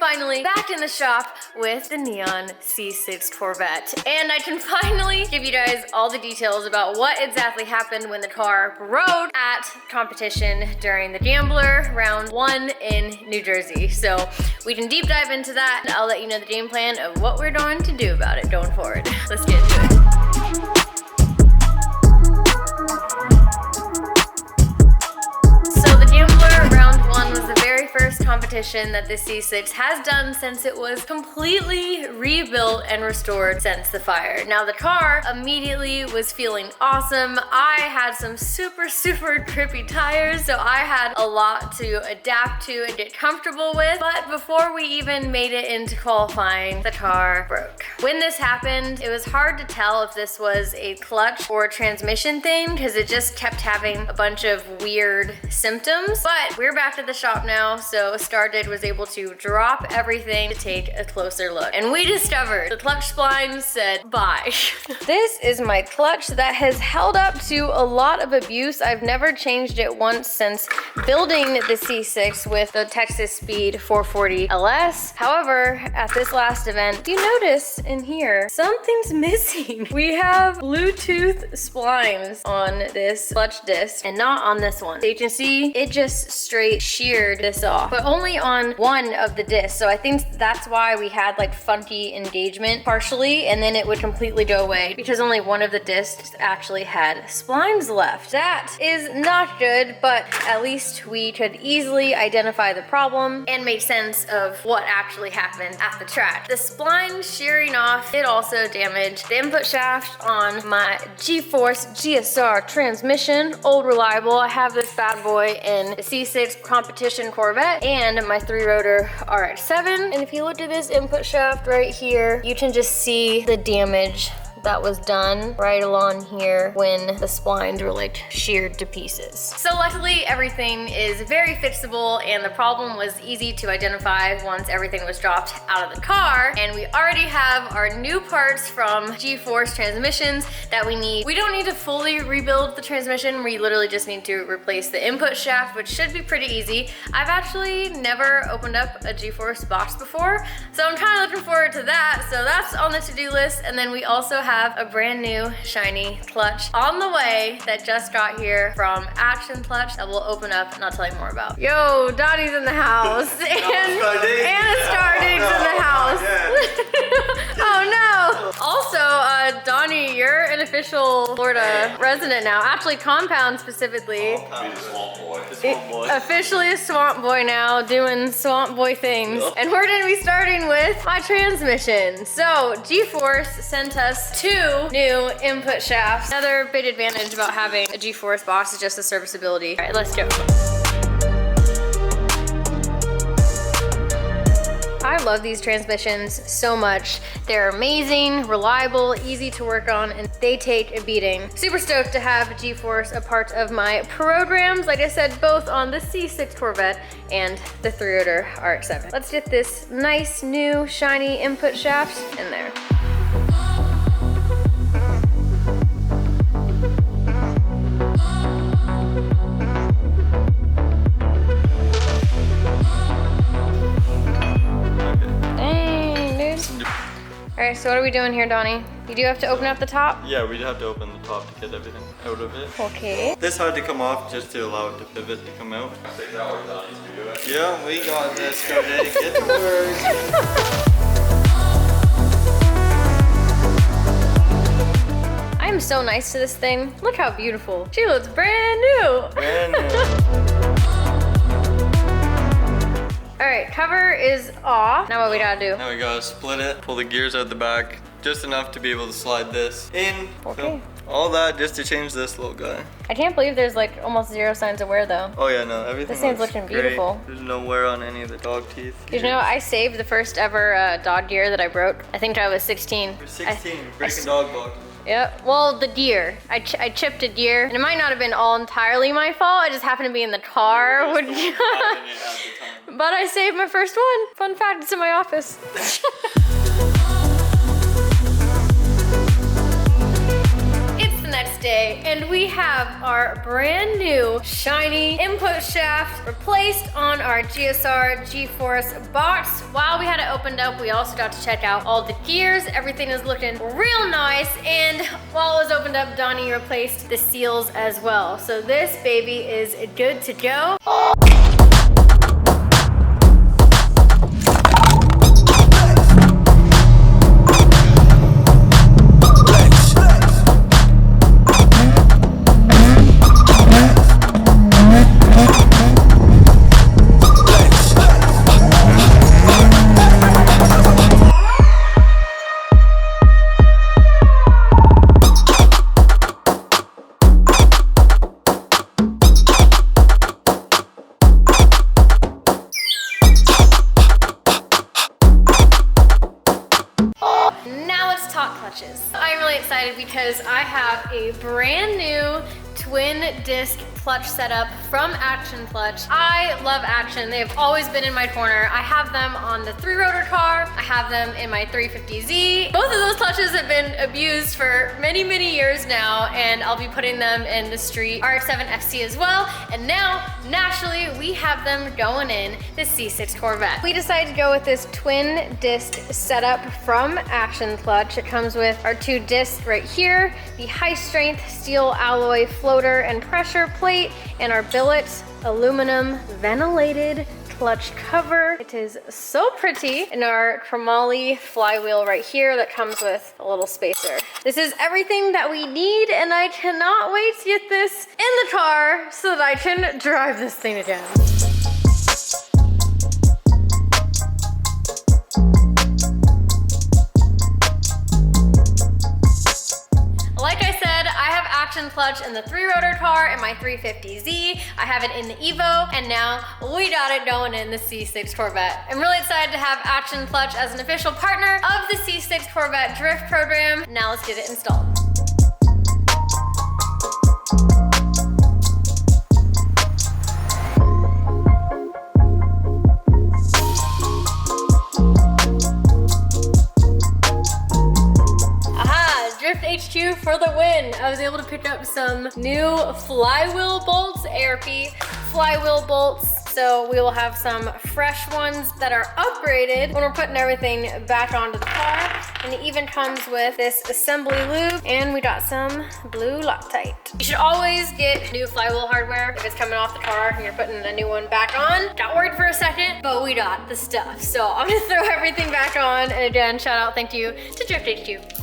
finally back in the shop with the neon C6 Corvette. And I can finally give you guys all the details about what exactly happened when the car broke at competition during the Gambler round 1 in New Jersey. So we can deep dive into that, and I'll let you know the game plan of what we're going to do about it going forward. Let's get into it. First competition that the C6 has done since it was completely rebuilt and restored since the fire. Now the car immediately was feeling awesome. I had some super grippy tires, so I had a lot to adapt to and get comfortable with. But before we even made it into qualifying, the car broke. When this happened, it was hard to tell if this was a clutch or a transmission thing because it just kept having a bunch of weird symptoms. But we're back at the shop now, so Started was able to drop everything to take a closer look. And we discovered the clutch splines said bye. This is my clutch that has held up to a lot of abuse. I've never changed it once since building the C6 with the Texas Speed 440 LS. However, at this last event, you notice in here, something's missing. We have Bluetooth splines on this clutch disc and not on this one. So you can see it just straight sheared this off, but only on one of the discs. So I think that's why we had like funky engagement partially, and then it would completely go away because only one of the discs actually had splines left. That is not good, but at least we could easily identify the problem and make sense of what actually happened at the track. The spline shearing off, it also damaged the input shaft on my G-Force GSR transmission, old reliable. I have this bad boy in the C6 competition Corvette and my 3-rotor RX-7. And if you look at this input shaft right here, you can just see the damage that was done right along here when the splines were like sheared to pieces. So luckily everything is very fixable and the problem was easy to identify once everything was dropped out of the car. And we already have our new parts from G-Force transmissions that we need. We don't need to fully rebuild the transmission. We literally just need to replace the input shaft, which should be pretty easy. I've actually never opened up a G-Force box before, so I'm kind of looking forward to that. So that's on the to-do list. And then we also have a brand new shiny clutch on the way that just got here from Action Clutch that we'll open up and I'll tell you more about. Yo, Donnie's in the house and Stardig's in the house. Oh no. Also, Donnie, you're an official Florida resident now. Actually, Compound specifically. Officially a swamp boy now, doing swamp boy things. And we're gonna be starting with my transmission. So G-Force sent us 2 new input shafts. Another big advantage about having a G-Force box is just the serviceability. All right, let's go. I love these transmissions so much. They're amazing, reliable, easy to work on, and they take a beating. Super stoked to have G-Force a part of my programs. Like I said, both on the C6 Corvette and the 3-rotor RX-7. Let's get this nice, new, shiny input shaft in there. All right, so what are we doing here, Donnie? You do have to open up the top? Yeah, we have to open the top to get everything out of it. Okay. This had to come off just to allow it to pivot to come out. Yeah, we got this. Ready to get to work. I am so nice to this thing. Look how beautiful. She looks brand new. Brand new. All right, cover is off. Now what we gotta do? Now we gotta split it, pull the gears out the back, just enough to be able to slide this in. Okay. So, all that just to change this little guy. I can't believe there's like almost 0 signs of wear though. Oh yeah, no, everything This thing's looks looking great. beautiful. There's no wear on any of the dog teeth. You know, I saved the first ever dog gear that I broke. I think I was 16. You're 16, breaking dog boxes. Yep, well, the deer. I chipped a deer, and it might not have been all entirely my fault. I just happened to be in the car. But I saved my first one. Fun fact, it's in my office. It's the next day, and we have our brand new shiny input shaft replaced on our GSR G-Force box. While we had it opened up, we also got to check out all the gears. Everything is looking real nice, and while it was opened up, Donnie replaced the seals as well. So this baby is good to go. I'm really excited because I have a brand new twin disc clutch setup from Action Clutch. I love Action. They've always been in my corner. I have them on the 3-rotor car. I have them in my 350Z. Both of those clutches have been abused for many, many years now, and I'll be putting them in the street RX-7 FC as well. And now, naturally, we have them going in the C6 Corvette. We decided to go with this twin disc setup from Action Clutch. It comes with our 2 discs right here, the high strength steel alloy floater and pressure plate, and our billet aluminum ventilated clutch cover. It is so pretty. And our chromoly flywheel right here that comes with a little spacer. This is everything that we need, and I cannot wait to get this in the car so that I can drive this thing again. Like I said, I have Action Clutch in the 3-rotor car and my 350Z. I have it in the Evo, and now we got it going in the C6 Corvette. I'm really excited to have Action Clutch as an official partner of the C6 Corvette Drift program. Now let's get it installed. HQ for the win. I was able to pick up some new flywheel bolts, ARP flywheel bolts. So we will have some fresh ones that are upgraded when we're putting everything back onto the car. And it even comes with this assembly lube, and we got some blue Loctite. You should always get new flywheel hardware if it's coming off the car and you're putting a new one back on. Got worried for a second, but we got the stuff. So I'm gonna throw everything back on. And again, shout out, thank you to Drift HQ.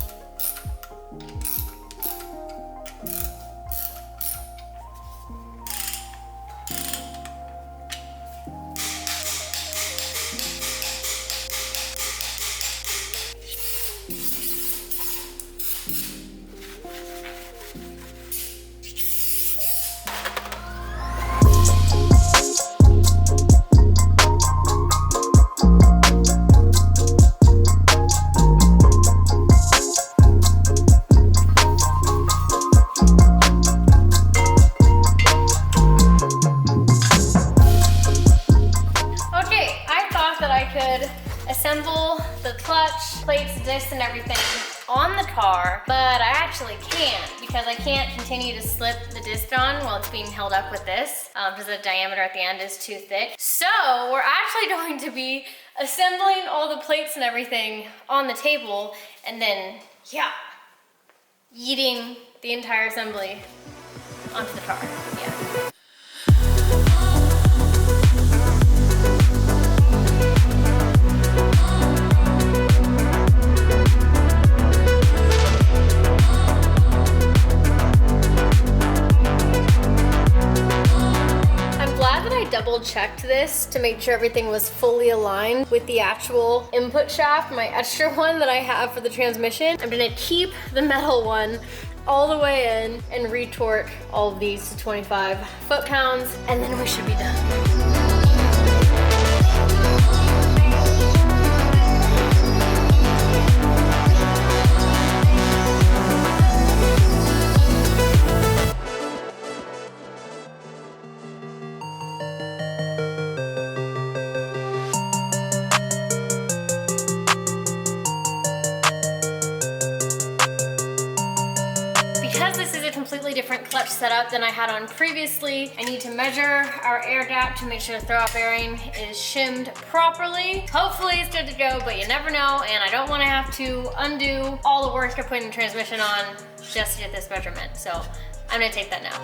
Assemble the clutch, plates, discs, and everything on the car, but I actually can't because I can't continue to slip the disc on while it's being held up with this because the diameter at the end is too thick. So we're actually going to be assembling all the plates and everything on the table and then, yeah, yeeting the entire assembly onto the car, yeah. Double checked this to make sure everything was fully aligned with the actual input shaft, my extra one that I have for the transmission. I'm gonna keep the metal one all the way in and retort all of these to 25 foot-pounds, and then we should be done. different clutch setup than I had on previously. I need to measure our air gap to make sure the throwout bearing is shimmed properly. Hopefully it's good to go, but you never know, and I don't want to have to undo all the work of putting the transmission on just to get this measurement. So I'm gonna take that now.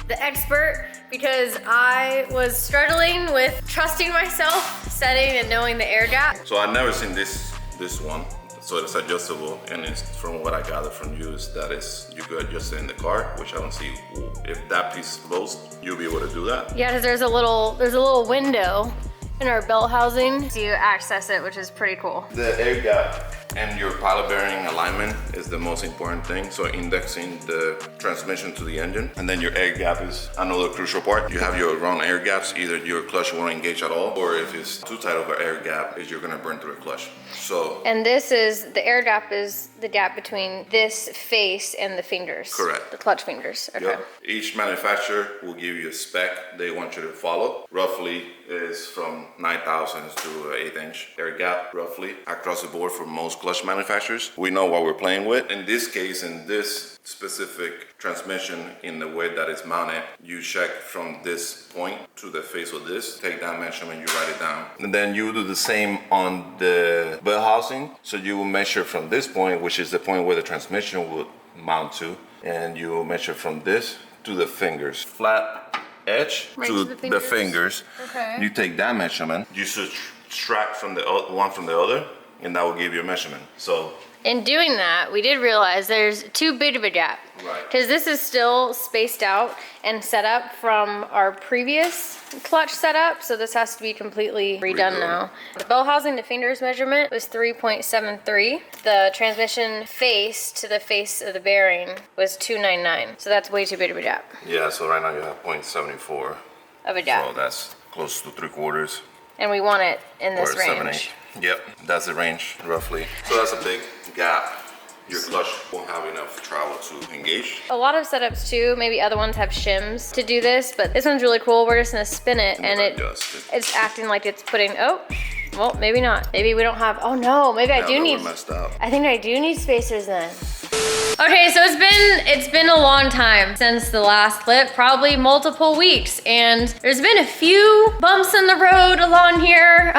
The expert because I was struggling with trusting myself, setting and knowing the air gap. So I've never seen this one. So it's adjustable, and it's from what I gathered from you is that you could adjust it in the car, which I don't see. If that piece is closed, you'll be able to do that. Yeah, because there's a little window in our belt housing to access it, which is pretty cool. The air gap and your pilot bearing alignment is the most important thing. So indexing the transmission to the engine, and then your air gap is another crucial part. You have your wrong air gaps, either your clutch won't engage at all, or if it's too tight of an air gap, you're gonna burn through the clutch. So, and the air gap is the gap between this face and the fingers. Correct. The clutch fingers. Okay. Yep. Each manufacturer will give you a spec they want you to follow. Roughly is from 9/1000 to 1/8" air gap, roughly across the board for most clutch manufacturers. We know what we're playing with. In this case, in this specific transmission, in the way that it's mounted, you check from this point to the face of this, take that measurement, you write it down. And then you do the same on the bell housing. So you will measure from this point, which is the point where the transmission would mount to, and you will measure from this to the fingers. Flat edge right to the fingers. Okay. You take that measurement, you subtract from the one from the other, and that will give you a measurement. So in doing that, we did realize there's too big of a gap. Right. Because this is still spaced out and set up from our previous clutch setup, so this has to be completely redone now. The bell housing to fingers measurement was 3.73. The transmission face to the face of the bearing was 299. So that's way too big of a gap. yeah, so right now you have 0.74. Of a gap. So that's close to 3/4. And we want it in this Or 7/8. range. Yep, that's the range roughly. So that's a big gap. Your clutch won't have enough travel to engage. A lot of setups too, maybe other ones have shims to do this, but this one's really cool. We're just gonna spin it and it's acting like it's putting, oh, well, maybe not. Maybe we don't have, oh no, maybe I do need, messed up. I think I do need spacers then. Okay, so it's been a long time since the last clip, probably multiple weeks, and there's been a few bumps in the road along here.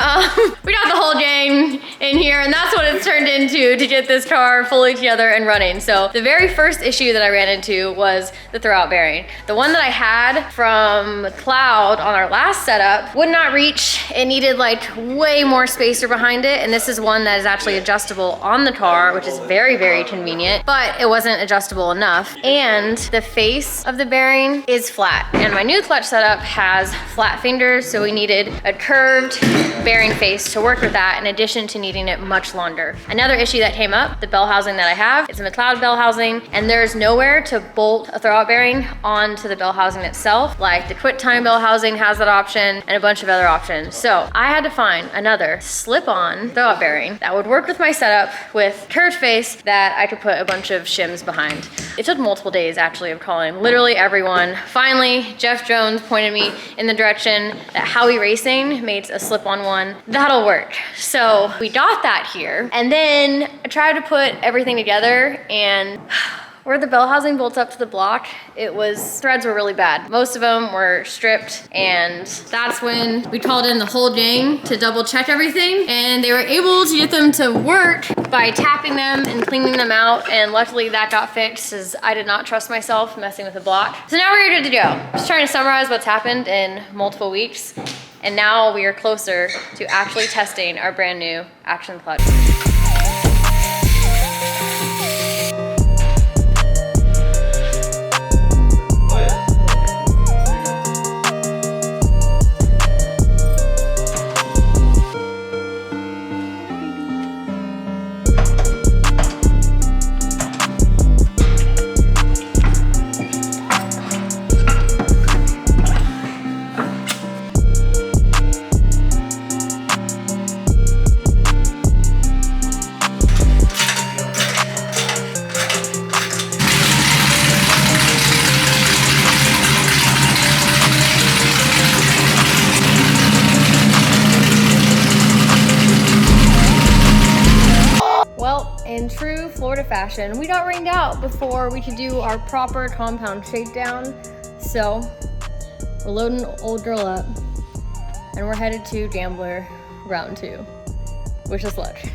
We got the whole gang in here, and that's what it's turned into to get this car fully together and running. So the very first issue that I ran into was the throwout bearing. The one that I had from Cloud on our last setup would not reach. It needed like way more spacer behind it, and this is one that is actually adjustable on the car, which is very, very convenient, but it wasn't adjustable enough. And the face of the bearing is flat, and my new clutch setup has flat fingers, so we needed a curved bearing face to work with that, in addition to needing it much longer. Another issue that came up, the bell housing that I have, it's a McLeod bell housing, and there's nowhere to bolt a throwout bearing onto the bell housing itself. Like the QuickTime bell housing has that option, and a bunch of other options. So I had to find another slip-on throwout bearing that would work with my setup with curved face that I could put a bunch of shims behind. It took multiple days actually of calling literally everyone. Finally, Jeff Jones pointed me in the direction that Howie Racing made a slip-on one. That'll work. So we got that here, and then I tried to put everything together, and where the bell housing bolts up to the block, threads were really bad. Most of them were stripped, and that's when we called in the whole gang to double check everything, and they were able to get them to work by tapping them and cleaning them out, and luckily that got fixed as I did not trust myself messing with the block. So now we're good to go. Just trying to summarize what's happened in multiple weeks, and now we are closer to actually testing our brand new Action clutch. fashion. We got rained out before we could do our proper compound shakedown. So we're loading old girl up and we're headed to Gambler round 2, which is sledge.